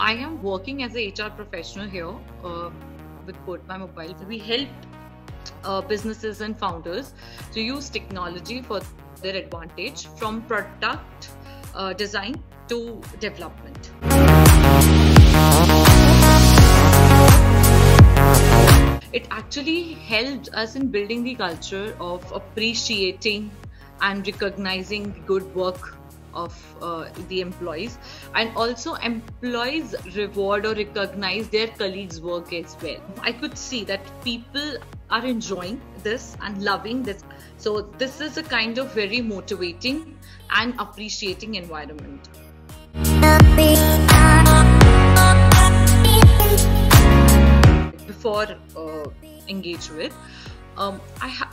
I am working as a HR professional here with CodeMyMobile. We help businesses and founders to use technology for their advantage, from product design to development. It actually helped us in building the culture of appreciating and recognizing the good work of the employees, and also employees reward or recognize their colleagues' work as well. I could see that people are enjoying this and loving this. So this is a kind of very motivating and appreciating environment. Before EngageWith,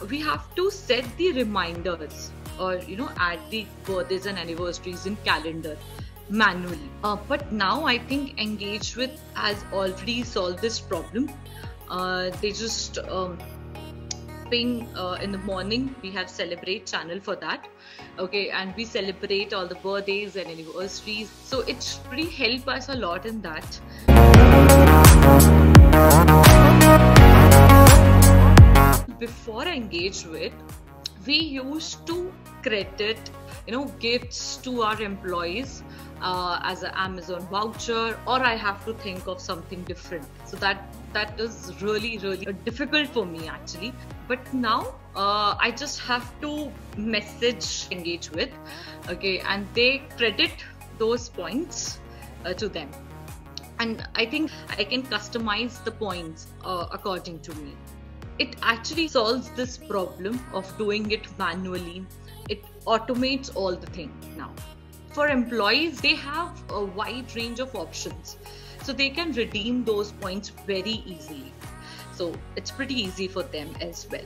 we have to set the reminders, or add the birthdays and anniversaries in calendar manually. But now I think EngageWith has already solved this problem. They just ping in the morning. We have celebrate channel for that. Okay, and we celebrate all the birthdays and anniversaries. So it's really helped us a lot in that. Before EngageWith, we used to credit gifts to our employees as an Amazon voucher, or I have to think of something different. So that is really difficult for me actually. But now I just have to message EngageWith, okay, and they credit those points to them, and I think I can customize the points according to me. It actually solves this problem of doing it manually. It automates all the things now. For employees, they have a wide range of options, so they can redeem those points very easily. So it's pretty easy for them as well.